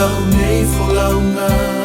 lau nei folaunga.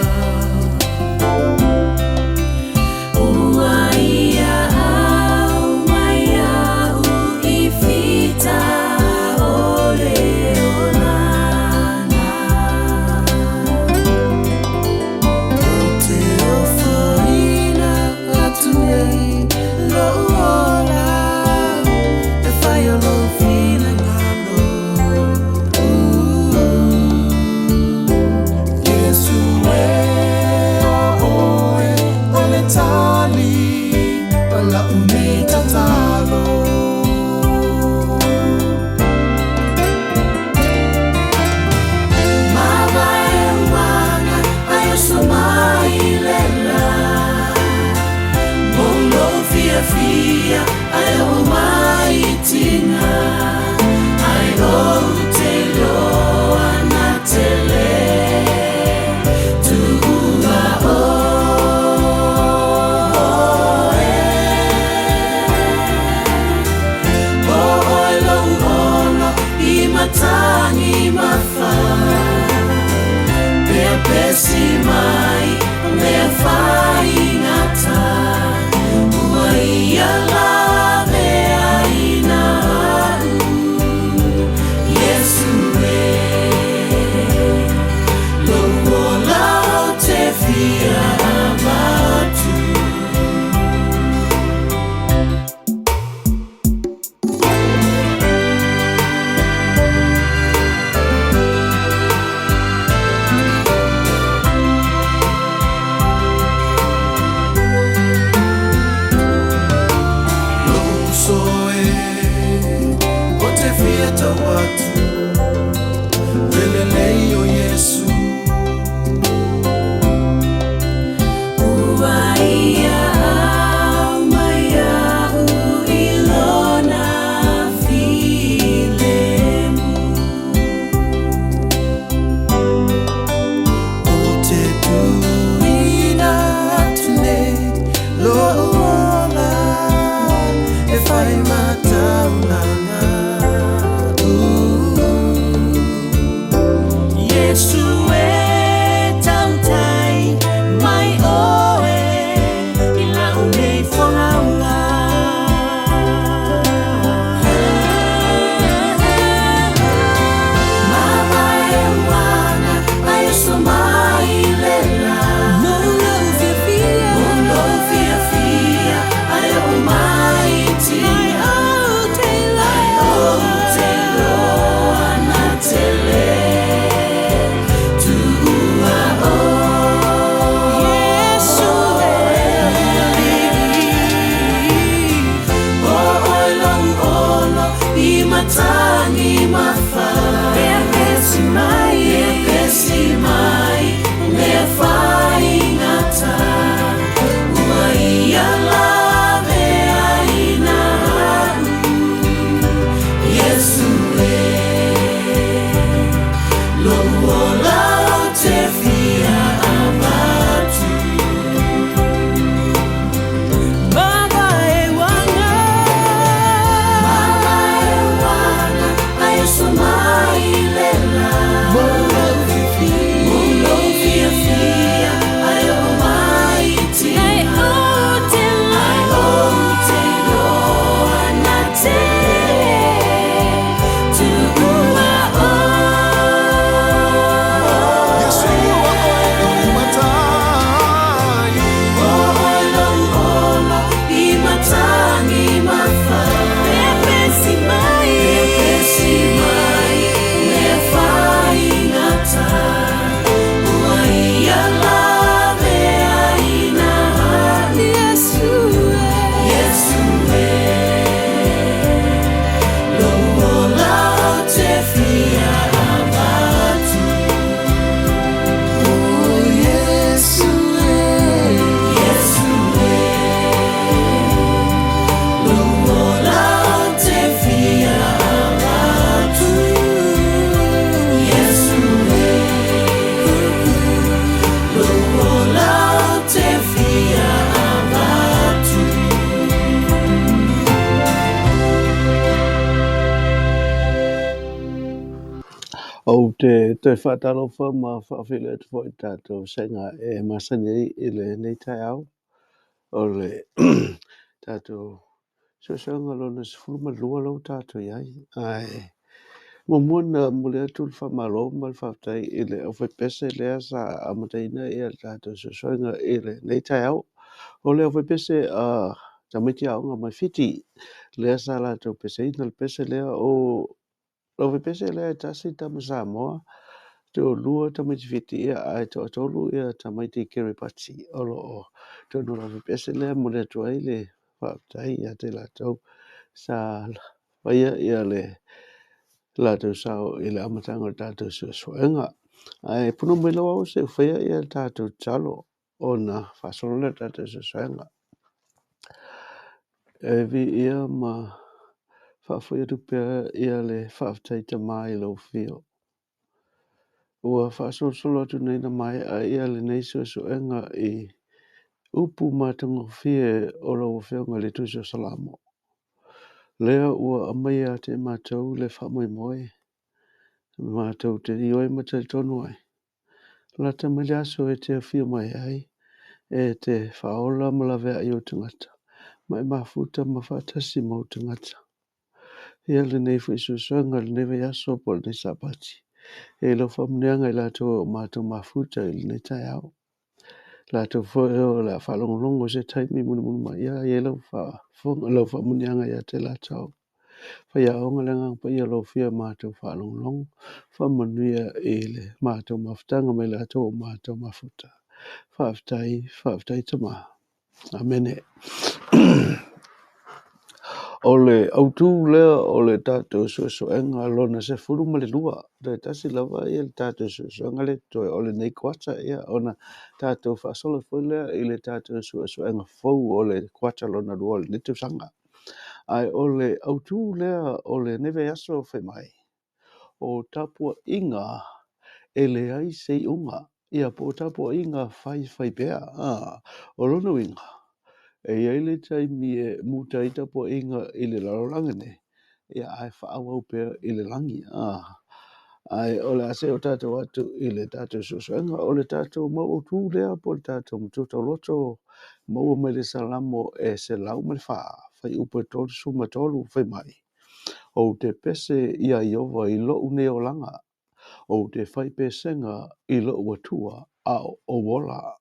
Samoa. O te whātaro wha ma whawhile te whoi tātou senga e masani I le nei tai au. O le tātou Suesuega lona se fuluma lua lau tātou iai. Ai. Mo muna mule atu le whamalo ma le whawtai I le o whepese lea sa amataina I le tātou Suesuega I le nei tai au. O le o whepese tamiti aonga mai fiti. Lea sa la tau pese ina le pese lea o lo whepese lea tasi tama samoa. Te o lua tamaiti fiti ia ai te o tolu ia tamaiti Kiribati. Olo o te o nula whepese lea mule atu ai le whawtai ia te la tau. Sa waia ia le tātou sao I le amatanga o tātou Suesuega. Ai puno mai lawa o se whaia ia tātou talo o na whasolona tātou Suesuega. E vi ia ma whawhai atu pia ia le whawtai ta mai lau fio. Ua whasolosolo atu nei na mai a ia le nei Suesuega I upu matango fie o lau whionga le Tusi Salamo. Lea ua amai a te mātou le whamoi moe. Mātou te ioi matai tonu ai. La te mele aso e te whio mai ai. E te whaola malawea I o tangata. Mai mafuta mawhatasi mo tangata. Ia le nei fwi Suesuega le newe aso po le nei sapati. E lo whamuneanga I lato mātou mafuta I le nei tai au. Lato fweo la whalongolongo se taimi munu mai. Ia e lau whamuneanga ia te lato. Whai aonga lengang pa ia lo fia mātou whalongolongo. Manuia I le mātou mafutanga mai lato mātou mafuta. Whaftai tama. Amene. Ole autu lea ole tātou Suesuega lona se furuma le lua. Te tasi lava ia le tātou Suesuega le toi ole nei kwata ia ona tātou whasola fwy lea I le tātou Suesuega fau ole kwata lona lua le nitu sanga. Ai ole autu lea ole neve aso whai mai. O tapua inga ele ai sei unga. Ia po tapua inga whai bea. O lona winga. E ele taimi e mutaita po inga I le lalolangane. Ia ai whaawau pia I le langi. Ai ole ase o tātou atu I le tātou Suesuega. Ole tātou mau tu lea po le tātou mtuta loto. Mau me le salamo e se lau me le wha. Whai upa tolu suma tolu whai mai. O te pese ia iova I lo une o langa. O te whai pesenga I lo watua a o wola.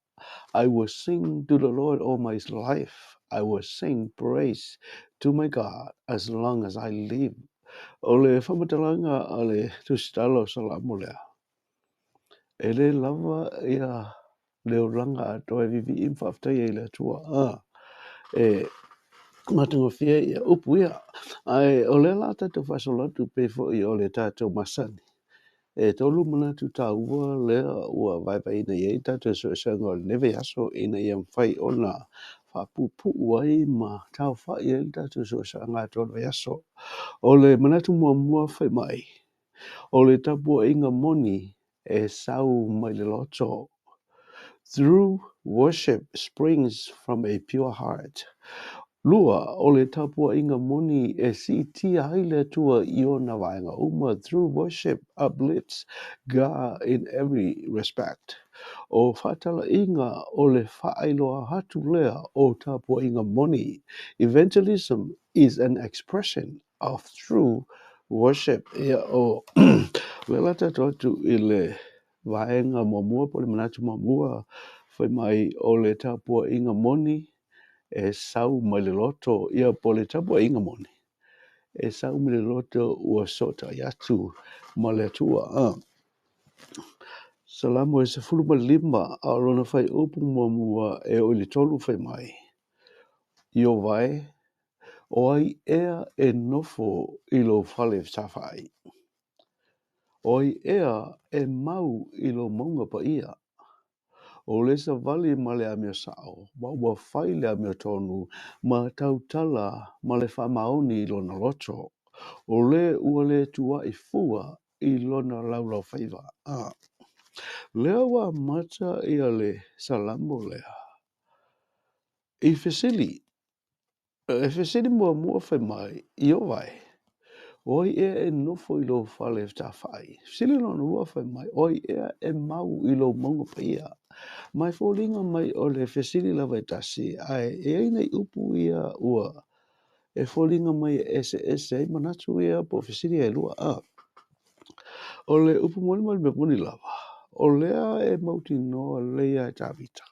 I will sing to the Lord all my life. I will sing praise to my God as long as I live. Ole whamatalanga ale tustalo salamo lea. Ele lava ia leo langa atoe vivi imwhaftai e le tua. E matungo fia ia upu ia. Ai ole la tatu whasolatu pefo I ole tātou masani. E tolu mana tu tā ua lea ua vaipa ina iei tātou Suesuega o neve aso ina ia mwhai ona whapupu wai ma tau whai iei tātou Suesuega ngā tolo aso. O le manatu mua whai mai. O le tapua inga moni e sau mai le loto. Through worship springs from a pure heart. Lua o le tapua inga moni e si tia haile tua I ona vaenga uma through worship uplifts God in every respect. O fatala inga o le whaailoa hatu lea o tapua inga moni. Evangelism is an expression of true worship. Ia o le lata totu I le vaenga mamua po le manatu mamua whai mai o le tapua inga moni. E sau mai le loto ia po le tapua inga moni. E sau mai le loto ua sota yatu ma le atua. Salamo e se fuluma lima a lona whai upu mua e o le tolu whai mai. Io vai, o ai ea e nofo I lo whale tawhai. O ai ea e mau I lo maunga pa ia. O le sa vali ma le amia sao, wa whai le amia tonu, ma tautala ma le whamaoni I lona loto. O le ua le tua I fua I lona laulau whaiva. Lea wa mata ia le salamo lea. I fesili mua whai mai, I o vai. Oi e nofo I lo fale ta fai. Sili no rua fai mai. Oi e mau I lo mongo paia. Mai fōlinga mai o le fesili lava tasi. Ai e nei upu ia ua. E fōlinga mai ese ai manatu ia po fesili e lua a. O le upu moni mali me moni lava. O lea e mauti noa leia e tawita.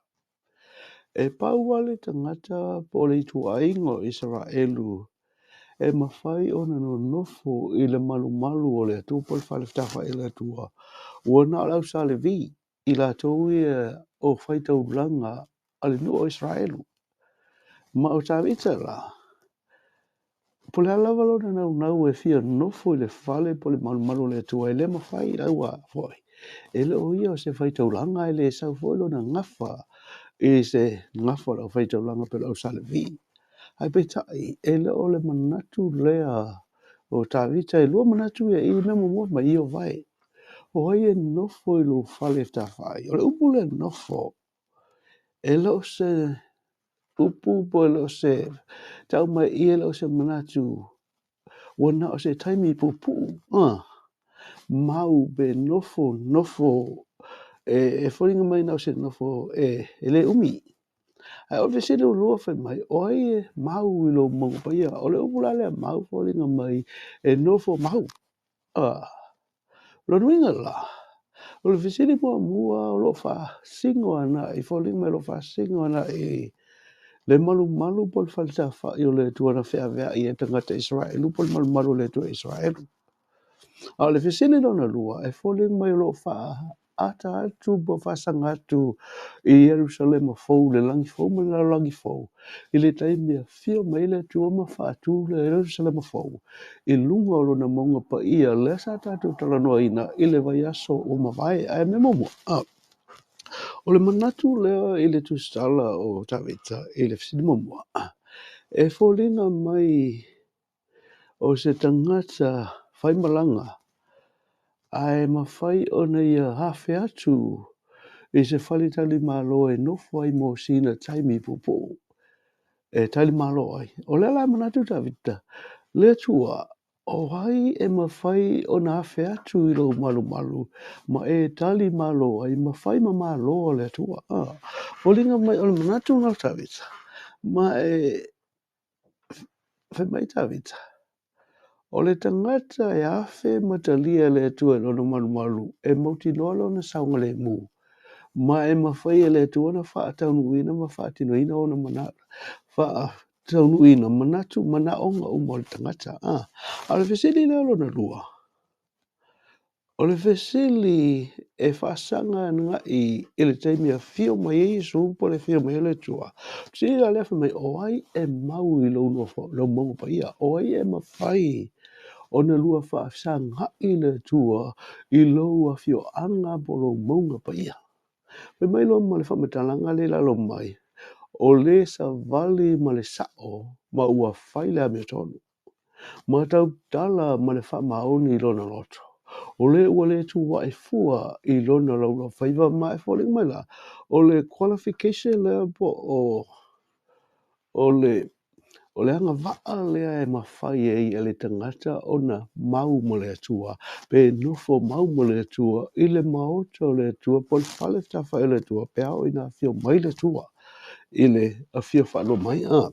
E pau wale tangata po le itu aingo Israelu. E mawhai ona no nofo I le malu malu o le atua po le whaleftafa I le atua. Ua na lau sa le vi I la tau ia o whaitau langa ale nua o Israelu. Ma o tawita la. Po le alawa lona nau e fia nofo I le whale po le malu malu le atua. E le mawhai laua foi. E le o ia o se whaitau langa e le sau foi lona ngafa. E se ngafa lau whaitau langa pe lau sa le vi. Ai pe tai, e le o le manatu lea o tawita e lua manatu e I memo mo ma I o vai. O ai e nofo I lo fale ta fai. O le upu le nofo. E le o se upu po le o se tau mai I e le o se manatu. Wana o se taimi pupu. Mau be nofo. E wharinga mai na o se nofo e le umi. Ai o se le lua fai mai, o ai e mau I lo mongo paia, o le upula lea mau wharinga mai e nofo mau. Lo nuinga la, o le fisiri mua o lo wha singo ana, I wharinga mai lo wha singo ana le malu pol falta wha I o le tuana whea vea I e tangata Israelu, pol malu le tua Israelu. A le fisiri dona lua, e wharinga mai lo wha ata atu po whasanga atu I Jerusalem a fau le langi fau ma le langi fau. I le taimi a fia mai le tua ma whaatu le Jerusalem a fau. I lunga o lona monga pa ia le sa tatu talanoa ina I le vai aso o mawai ai me momo. O le manatu lea I le tustala o tawita I le fisini momo. E whalinga mai o se tangata whai malanga. Ai mawhai o nei a hawhi atu I se whalitali malo e nofo ai mo sina taimi pupo. E tali malo ai. O le lai manatu tawita. Le tua. O hai e mawhai o na hawhi atu I lo malu. Ma e tali malo ai mawhai ma malo o le tua. Olinga mai o le manatu na tawita. Ma e whi mai tawita. O le tangata e awhi matalia le tua lo na malu. E mauti nolo na saunga le mu. Ma e mawhai le tuana wha taunuina ma wha tinoina o na manatu. Wha taunuina manatu mana onga umo le tangata. A le fesili leo na lua. O le fesili e whaasanga nga I le taimi a fio mai Yesu po le fio mai le tua. Si a lefa mai o ai e mau I lo nofo, lo mongo pa ia. O ai e mawhai o na lua whaasanga I le tua I lo a fio anga po lo mongo pa ia. Pe mai lo ma le whamatalanga le lalo mai. O le sa vali ma le sao ma ua whaile a mea tonu. Ma tau tala ma le whamaoni I lona loto. O le ua le tu wa e fua I lona laula whaiva ma e whaling mai la. O le qualification le po o le anga waa lea e mawhai e le tangata o na mau mo le atua. Pe nofo mau mo le atua I le maota o le atua po le whale tafa I le atua pe au ina fio mai le atua. I le a fio whalo mai a.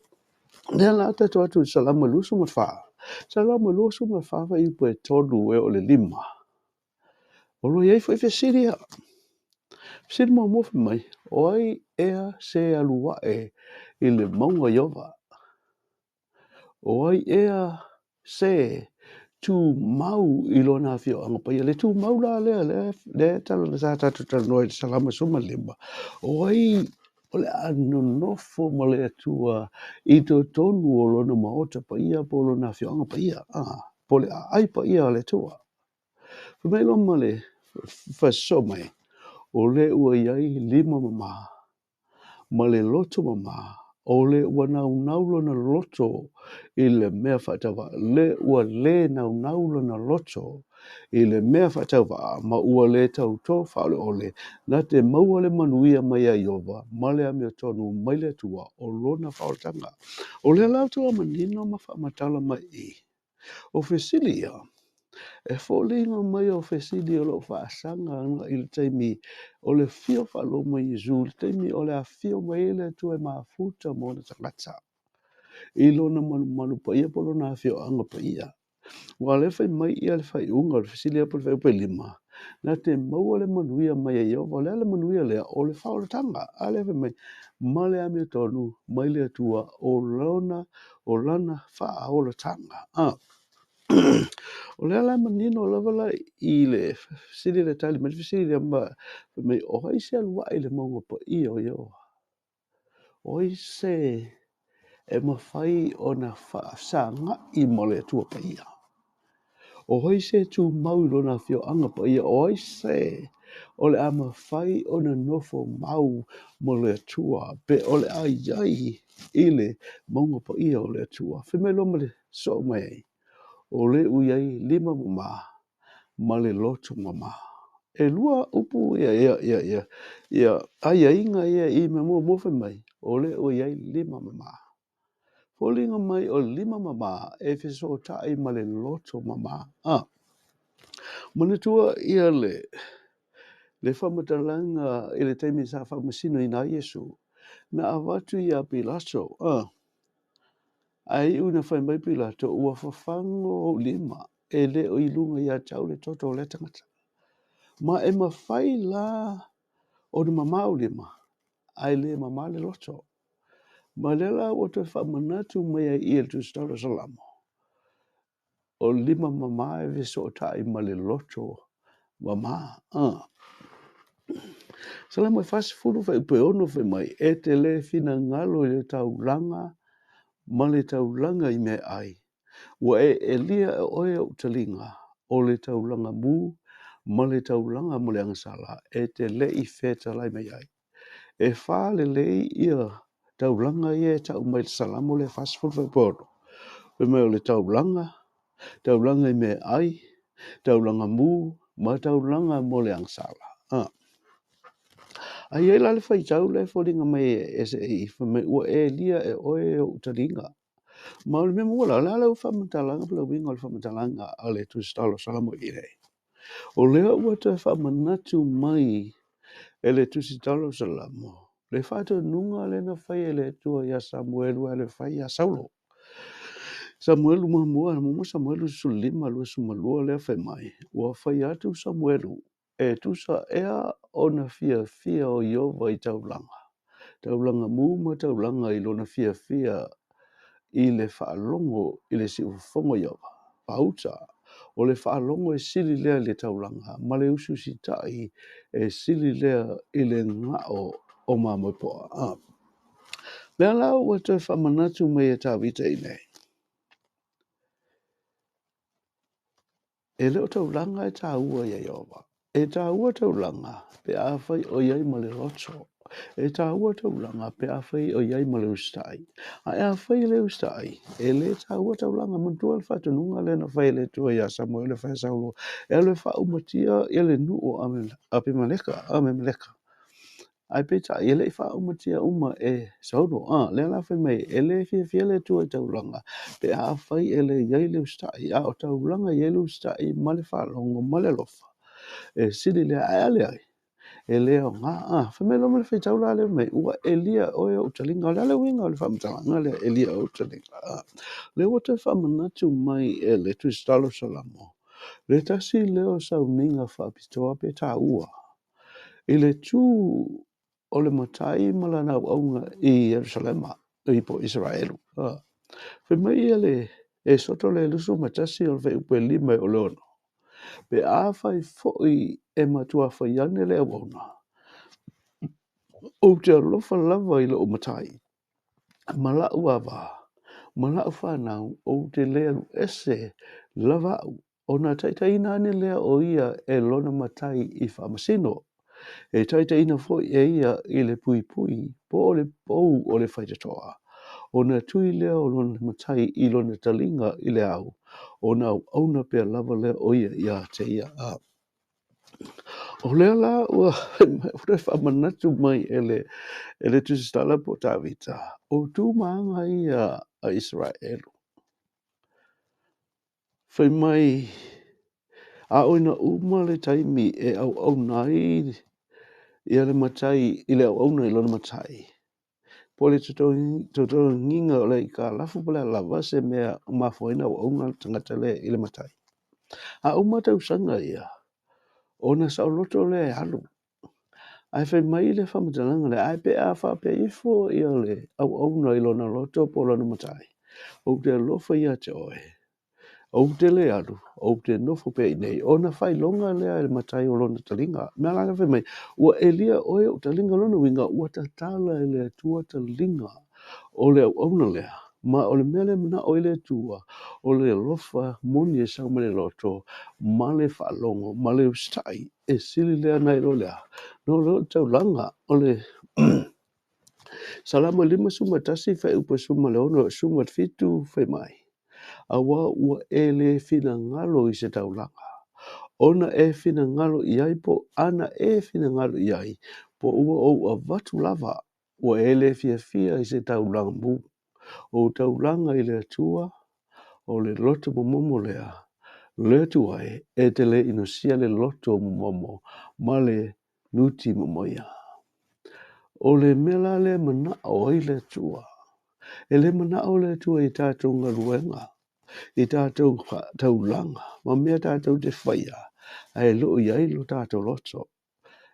Nea la ata tu atu salama lusu ma wha. Salama lusu ma wha I po e tonu e o le lima. O lo iei fo I fesiria. Siri mo mofi mai. O ai ea se alua I le maunga iova. O ai ea se tu mau I lona fio anga pa ia le tu mau la le talo na sa tatu talo noi salama suma lima. O ai o le anonofo ma le atua I to tonu o lona maota pa ia po lona fio anga pa ia. Po le ai pa ia le tua. Pumei lo ma le faso mai. O le ua iai lima mama. Ma le loto mama. O le ua naunaulo na loto I le mea whaatawa. Le ua le naunaulo na loto I le mea whaatawa. Ma ua le tau tō whaole ole. Nā te maua le manuia mai a iova. Ma le amea tonu mai le tua. O lona whaotanga. O le lau tua manino ma whaamatala mai I. O fesili ia. E fōlinga mai o fesili o lo whaasanga anga i le teimi o le fio whalo mai Jesu, le teimi o le a fio mai le tu e mafuta mo na tangata. I lona manu pa ia polo na fio anga pa ia. Wa le fai mai ia le fai unga o le fesili apo le fai upe lima. Na te maua le manuia mai e iau, wa le manuia lea o le whao le tanga. A le fai mai, ma le ame tonu, mai le atua o lana wha o le tanga. O le ala manino lava la I le fesili le tali, mai le fesili le amba, mai o haise alua I le maunga pa ia o iau. O haise e mawhai o na wha sanga I mo le atua pa ia. O hoise tu mau lona fio anga pa ia o hoise o le ama whai o na nofo mau mo le atua pe o le ai I le maunga pa ia o le atua. Whimai loma le so mai o le uiai 5 ma le loto mama. E lua upu ia ai inga ia I me mua whimai o le uiai 5 mama. Fōlinga mai o 5 mama e fiso tai ma le loto mama. Manatua ia le whamatalanga I le teimi sa whamasino I nā Yesu. Na awatu ia Pilato. Ai una whai mai Pilato ua whawhango 5. E le o ilunga ia tau le toto o le tangata. Ma e mawhai la o le mama o 5. Ai le mama le loto. Ma le la o te whamanatu mai I le tustara salamo. O 5 mama e viso tai ma le loto mama. Sala mai fast food fa upe ono fe mai e te le fina ngalo I le taulanga ma le taulanga I me ai. Wa e lia e oe o talinga o le taulanga mu ma le taulanga mo le angasala e te le I feta lai mai ai. E fa le ia taulanga ia e tau mai le salamo le fast food fa upe ono. Fe mai o le taulanga I me ai, taulanga mu ma taulanga mo le angasala. Ai e la le fai tau le fōringa mai e se I whamai ua e lia e oe o utaringa. Ma o le mea mua la lau whamatalanga pala winga o le whamatalanga a le tustalo salamo I rei. O lea ua te whamanatu mai e le tustalo salamo. Le whātua nunga le na whai e le tua ia Samuelu e le whai ia Saulo. Samuelu mua Samuelu sulima lua sumalua lea whai mai. Ua whai atu Samuelu e tusa ea o na fia o Iova I taulanga. Taulanga mu ma taulanga I lona fia I le whaalongo I le si ufongo Iova. Pauta o le whaalongo e sili lea le taulanga. Ma le usu si tai e sili lea I le ngao o mamopoa. Lea lau wa te whamanatu mai e tāwita I nei. E leo taulanga e tā ua ia Iova. E tā ua taulanga pe a whai o iai ma le roto. E tā ua taulanga pe a whai o iai ma le ustai. A e a whai le ustai. E le tā ua taulanga mantua le whatununga le na whai le tua ia Samoa le whai Saulo. E le wha umatia e le nuo ape maleka, ame maleka. Ai peta e le wha umatia uma e Saulo. Le la whai mai e le fia le tua taulanga. Pe a whai e le iai le ustai. A o taulanga iai le ustai ma le whalongo ma le lofa. E siri le ale ai e leo nga famelo me fe taula le me ua elia o e utalinga le winga le famtanga le elia o utalinga le wata famanatu mai e le twistalo salamo le tasi leo sauninga fa pitoa pe taua e le tu o le matai malana aunga I Jerusalema I po Israelu fe mai ele e soto le lusu matasi o fe upe lima o leono pe a fai foi e matua fai ane le awona. O te alofa lava I le o matai. Malau awa. Malau whanau o te lea ese lava au. O na taitaina ane lea o ia e lona matai I whamasino. E taitaina foi e ia I le pui pui po o le pou o le whaitatoa. O na tui lea o lona matai I lona talinga I le au. O na auna pia lava lea o ia te ia a. O lea la ua whamanatu mai ele tusitala po tawita. O tu maanga ia a Israelu. Whai mai, a oina uma le taimi e au nai, ia le matai, i le au nai lona matai. Po le toto nginga o le i ka lafu pala lava se mea mafoina au na tangata le i le matai. A uma tau sanga ia, ona sa o loto le halu. Ai whai mai le whamatalanga le ai pe a wha pe ifo ia le au nai lona loto po lona matai. O te alofa ia te oe. O te le alu, o te nofo pe nei, ona whai longa lea le matai o lona talinga. Mea langa whai mai, ua elia oe o talinga lona winga, ua tatala e le tua talinga o le au lea. Ma o le mele mana o le tua, o le lofa moni e sa mele loto, ma le whalongo, ma le ustai, e sili lea nai lo lea. No lo tau langa, o le salama lima suma tasi whai upa suma le ono, suma fitu whai mai. Awa ua ele fina ngalo i se taulanga. Ona e fina ngalo i ai po ana e fina ngalo i ai. Po ua o a vatu lava ua ele fia i se taulanga mu. O taulanga i le atua o le loto momomo lea. Le tuai e te le inosia le loto momomo ma le nuti momoia. O le mela le mana o i le atua. E le mana o le atua i tātou ngaruenga. I tātou taulanga, ma mea tātou te whaia, ai lo iai lo tātou loto.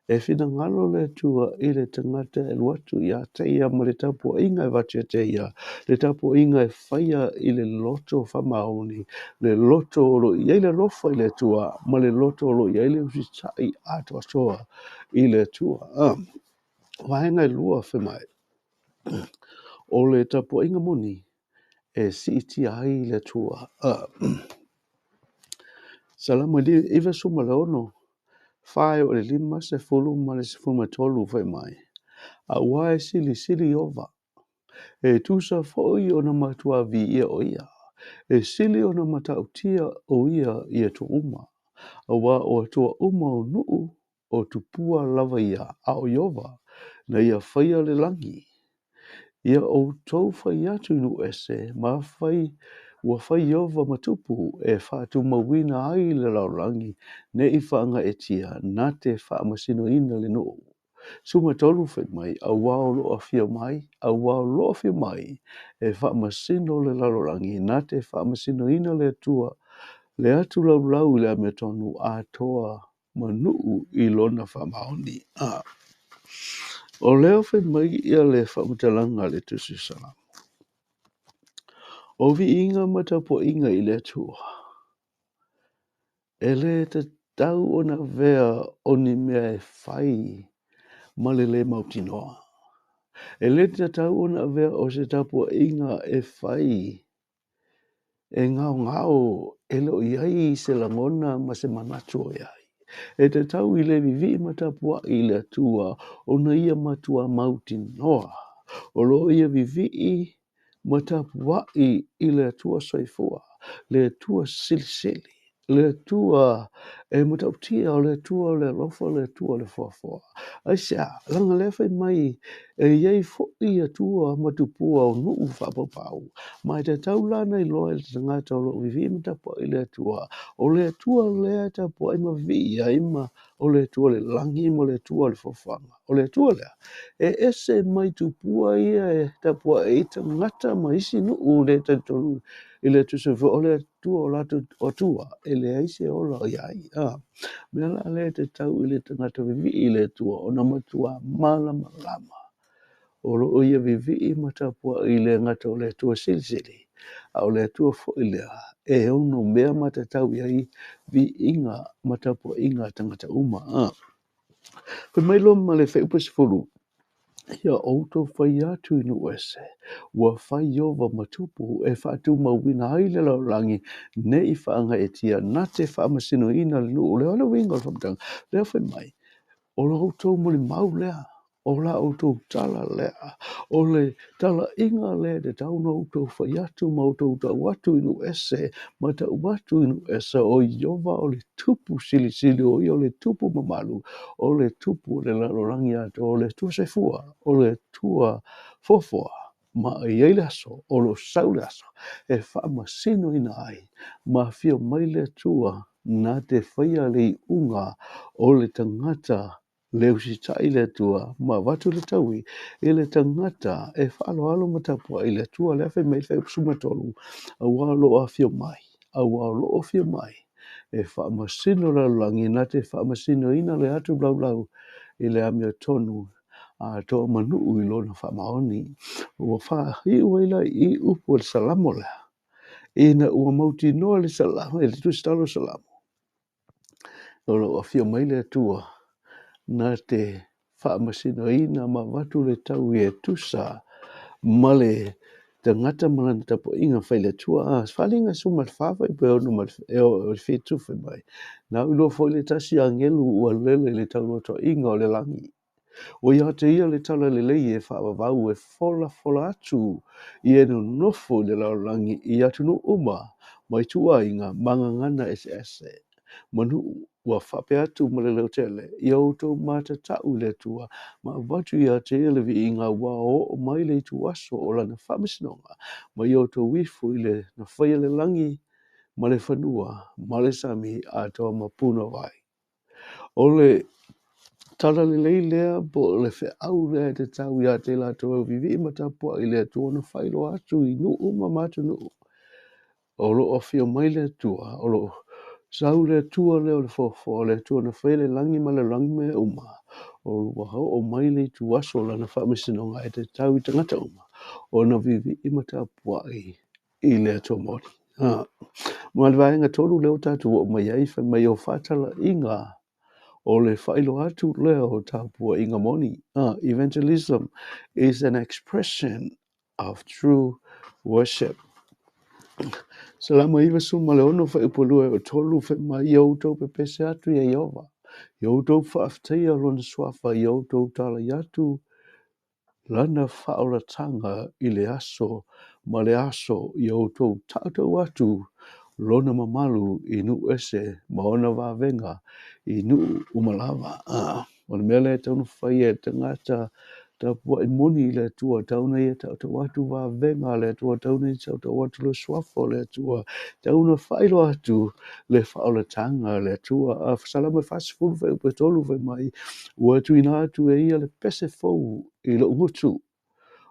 E whina ngalo le tua i le tangata e luatu i a teia ma le tapu inga e watu a teia, le tapu inga e whaia i le loto whamaoni, le loto lo iai le lofa i le tua, ma le loto lo iai le usitai ato atoa i le tua. Wahenga i lua whemai, o le tapu inga moni, e si iti ai le tua. Salama li iwa suma le ono. Whae o le lima se fulu ma le se fulu tolu whai mai. A wae sili ova. E tusa foi o na matua vi ia o ia. E sili o na matautia o ia tu uma. A wa o tua uma o nuu o tupua lava ia a o iova. Na ia whaia le langi. Ia o tau whai atu inu ese ma whai ua whai ova matupu e whaatu mawina ai le laulangi ne i whaanga e tia na te whaamasino ina le noo. Suma tolu whai mai a wao loa whia mai, a wao loa whia mai e whaamasino le laulangi na te whaamasino ina le tua le atu laulau le ametonu a toa manuu i lona whaamaoni. O leo whai mai ia le whaamatalanga le tusi sana. O vi inga matapo inga i le tua. E le te tau o na vea o ni mea e whai ma le mautinoa. E le te tau o na vea o se tapo inga e whai e ngao e lo iai se langona ma se manatua iai. E te tau i le vivi matapua i le tua o na ia matua mautinoa. O lo ia vivi matapua i le tua soifua, le tua silisili. Le tua e matautia o le tua le lofa le tua le foafoa. Aisia, langa lewe mai e iei fo'i a tua matupua o nuu whapapau. Mai te taulana i loa le tangata o lo vivi matapua i le tua lea tapua ima vi a ima o le tua le langi mo le tua le fofanga. O le tua lea, e ese mai tupua ia e tapua e tangata ma isi nuu le tatolu i le tusefu o le tua o lato o tua e le aise o la iai. Mea la le te tau i le tangata vivi i le tua o na matua malama lama. O lo ia vivi i matapua i le ngata o le tua silisili. A o le tua fo i lea e ono mea matatau iai vi inga matapua inga tangata uma. Pemailo ma le whaupasifuru. Ia outou whai atu inu ese. Ua whai ova matupu e whaatu mawina ai le laulangi ne i whaanga e tia na te whaamasino ina le nuu. Leo le winga o whamtanga. Leo whai mai. O la outou muli mau lea. O la outou tala lea. O le tala inga lea de tauna outou whai atu ma outou tau atu inu ese. Ma tau atu inu ese o iova o le tupu sili o le tupu mamalu. O le tupu le laulangi ato o le tua sefua. O le tua fofua. ma iai le aso, o lo sau le aso, e whaamasino ina ai, ma fio mai le tua, nā te whaia le unga o le tangata le usitai le tua, ma watu le taui, e le tangata e whaalo alo matapua i le tua, le awhi mai whai sumatolu, a walo a fio mai, a walo o fio mai, e whaamasino la langi, nā te whaamasino ina le atu blau blau, i le amia tonu, a tō manu i lona whamaoni, ua wha i uela i upu le salamo le, ina ua mauti noa le salamo, e le tustalo salamo, olo a fio mai le tua, nā te whaamasino ina ma watu le tau e tusa, ma le tangata mana tapo inga whai le tua, whalinga suma le whawai pe ono ma le fitu whai mai, nā ulo fwoi le tasi angelu ua lele le tau roto inga o le langi, o ia te ia le tala le lei e whaavavau e fola atu i e no nofo le laulangi i atu no uma mai tua inga mangangana ese. Manu ua whape atu ma le leo tele i auto mata tau le tua ma watu ia te ia le vi inga wa o mai le tu aso o lana whamisinonga ma i auto wifu i le na whaia le langi ma le whanua ma le sami a toa mapuna vai. Ole tala le lei lea po le fe au lea te tau ia te la toa vivi i matapua i lea tuona whailo atu i nu uma matu nu. O lo o fio mai lea tua, o lo sau lea tua lea o le fofo, o lea tuona whaile langi ma le langi me uma. O lo wahau o mai le tu aso lana whaamisinonga e te tau i tangata uma. O na vivi i matapua i lea tua mori. Ma le vaenga tolu leo tatu o mai aifa mai o whatala inga o le whailo atu leo o tāpua inga moni. Evangelism is an expression of true worship. Salama iwa suma le ono whaipolua o tolu wha mai i autou pe pese atu i Aoga. I autou whaafteia lona swafa i autou tala i atu lana whaoratanga i le aso ma le aso i autou tātou atu lona mamalu i nu ese ma ona wavenga i nu umalava. O le mea le taunu whai e tangata tapua i moni le tua tauna i e tau atu wavenga le tua tauna i tau atu le swafo le tua tauna whailo atu le whaolatanga le tua salama whasifuru whai upe tolu whai mai ua tu ina atu e ia le pese fau i lo ngutu.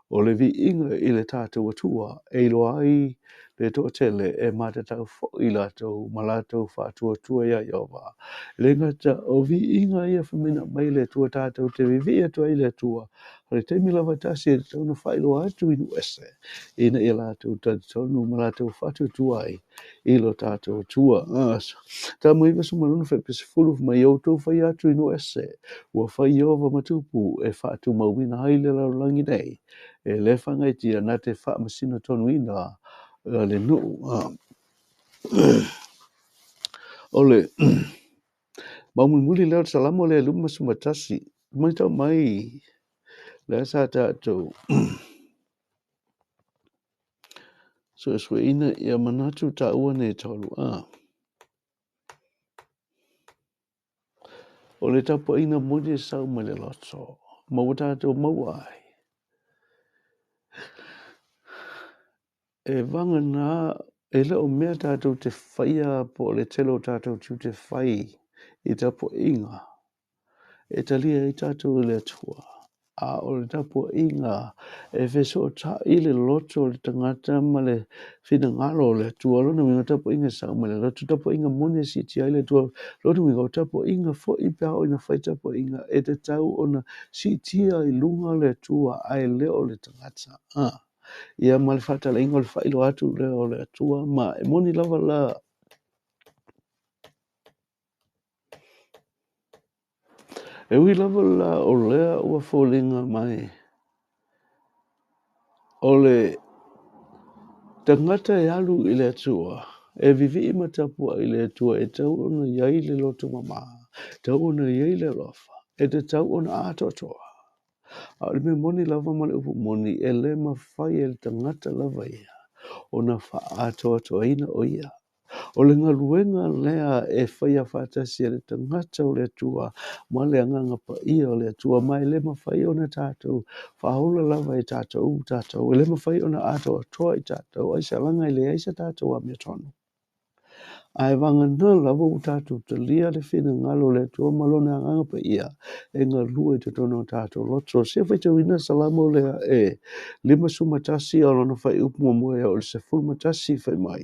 O le vi inga i le tātou atua, e loa ai le tō tele e mātatau fo i lātou, ma lātou whātua tua ia Aoga. Le ngata o vi inga ia whamina mai le tua tātou te vivi atua i le tua, hale teimi lava tasi e tauna whailo atu inu ese, ina i lātou tātonu ma lātou whātua tua ai, i lo tātou tua. Tā mui wasu malunu whai pese fulu mai au tau whai atu inu ese, ua whai Iova matupu e whātu mawina haile lau langi nei, e le whangaitia nā te whaamasina tonu ina le nuu. Ole, maumuli leo salamo le luma sumatasi, mai tau mai, le asa tātou, Suesuega ia manatu ta ua ne tolu. O le tapo ina modi sau ma le loto, ma o tātou mauai. E vanga nā, e leo mea tātou te whaia po le telo tātou tu te whai i tapo inga. E talia i tātou le atua. A o le tapo inga e wheso o ta i le loto le tangata ma le whina ngalo le atua. Lona mingo tapo inga sau ma le loto tapo inga mone si ti ai le atua. Lona mingo tapo inga fo i pia o ina whai tapo inga e te tau ona si ti ai lunga le atua ai leo le tangata. Ia ma le whatala inga le whailo atu leo le atua ma e moni lava la. E ui lava la o lea ua fōlinga mai. O le tangata e alu i le atua. E vivi i matapua i le atua e tau ona iai le loto mama. Tau ona iai le rofa. E te tau ona atotoa. A le me moni lava ma le upu moni e le mawhai e le tangata lava ia. Ona wha atotoa ina o ia. O le ngaluenga lea e whaia whātasi le tangata o le atua, ma le anganga pa ia o le atua, mai le mawhai o na tātou, whahola lava e tātou, e le mawhai o na ato atoa i tātou, ai sa langa i le aisa tātou a mea tono. Ai vanga na lava u tātou te lia le whina ngalo le atua malona anganga pa ia, e ngā lua i te tono tātou loto. Se whaitau ina salamo lea e, lima sumatasi o lona whai upu mua o le se fulmatasi whai mai.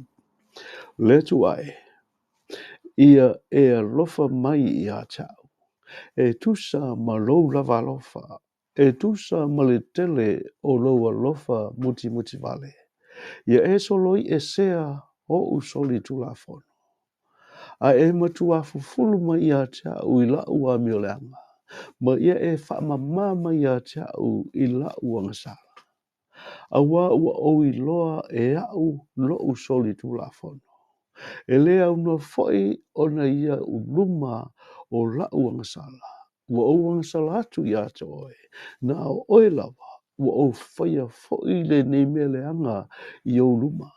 Le tu ai, ia e alofa mai i a tau, e tusa ma lou lava alofa, e tusa ma le tele o lou alofa muti muti vale. Ia e soloi e sea o usoli tu la fono. A e matua fufulu mai i a tau i lau a mioleanga, ma ia e whaamama mai i a tau i lau a ngasala. A wā ua o i loa e au lo usoli tu la fono. E lea una foi ona ia uluma o lau angasala. Ua o angasala atu i ato oe. Na o oe lava, ua o whaia foi le nei mele anga i o uluma.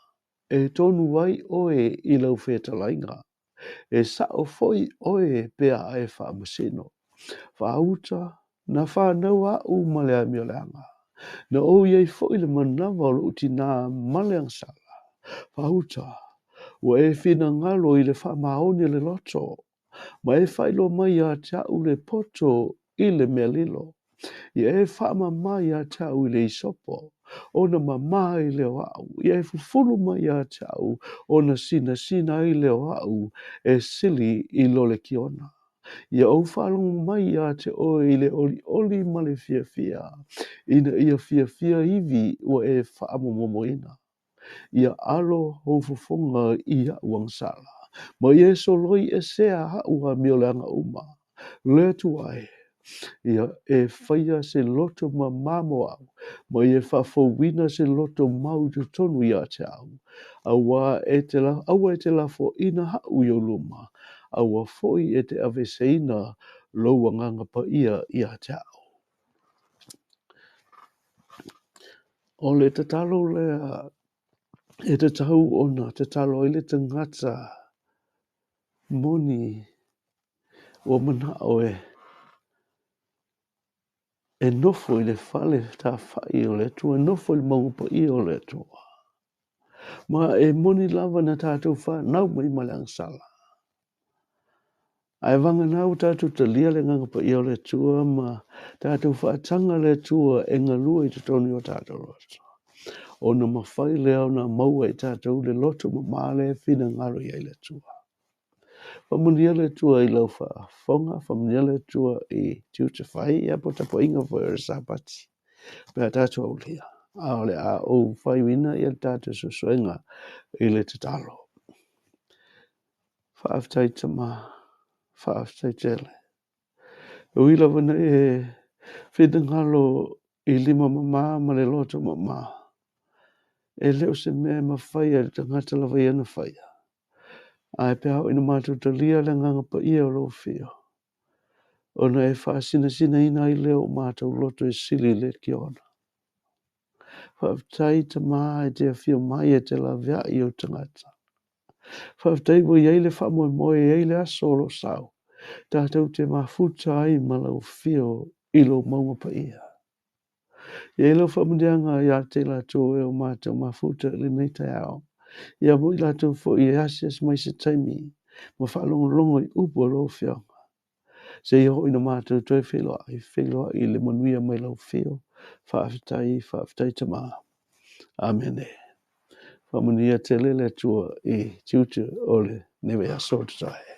E tonu wai oe i lau wheta lainga. E sa o foi oe pea ai wha masino. Wha auta, na whanau a u male a mele anga. Na o iei foi le manawa o lo uti nā male angasala. Wha auta, ua e whina ngalo i le whamaoni le loto, ma e whailo mai a tau le poto i le mea lilo. Ia e whaama mai a tau i le isopo, o na mama i le wau. Ia e fufulu mai a tau, o na sina sina i le wau, e sili i lole kiona. Ia o whalongu mai a te o i le oli oli ma le fia fia, ina ia fia fia iwi ua e whaamomomoina. Ia alo hofofonga ia wangsala. Ma ia soloi e sea haua mioleanga uma. Le tuai, ia e whaia se loto ma mamo au. Ma ia whafowina se loto mau tu tonu ia te au. Aua e te la fo ina hau i oluma. Aua foi e te aveseina loua nganga pa ia te au. O le tatalo lea e te tau ona te talo i le tangata moni o mana oe e nofo i le fale ta whai o le tua, nofo i le maupa i o le tua. Ma e moni lava na tātou wha nau mai malang sala. Ai vanga nau tātou ta lia le ngangapa i o le tua, ma tātou wha tanga le tua e ngalua i te toni o tātou roto. O na mawhai leo na maua i tātou le loto ma male fina ngaro i le tua. Whamunia le tua i lau wha whonga, whamunia le tua i tiuta whai, ia po tapo inga fo e sapati. Pea tātou au lia. A ole a o whai wina i a tātou Suesuega i le te talo. Whaaftai tama, whaaftai tele. Uila wana e whingalo i lima mama ma le loto mama. E leo se mea mawhai a tangata lawa i ana whai. Ai pea hau ina mātou ta lia le nganga pa ia o lo whio. Ona e whaasina sina ina i leo mātou loto e sili le ki ona. Whaaftai ta maa e te whio mai e te la vea i o tangata. Whaaftai wo i eile whamoe moe e eile aso lo sau. Tātou te mafuta ai malau whio i lo maunga pa ia. I eile whamundeanga i a te la tō e o mātou mafuta le nei tai ao. Ia mo i la tō fo i asias mai se taimi. Ma whaalongo longo i upo lo whionga. Se i ho ina mātou toi wheloa i le manuia mai lau whio. Whaaftai ta maa. Amen. Whamunia te lele tua i tiutu ole newe a sotatai.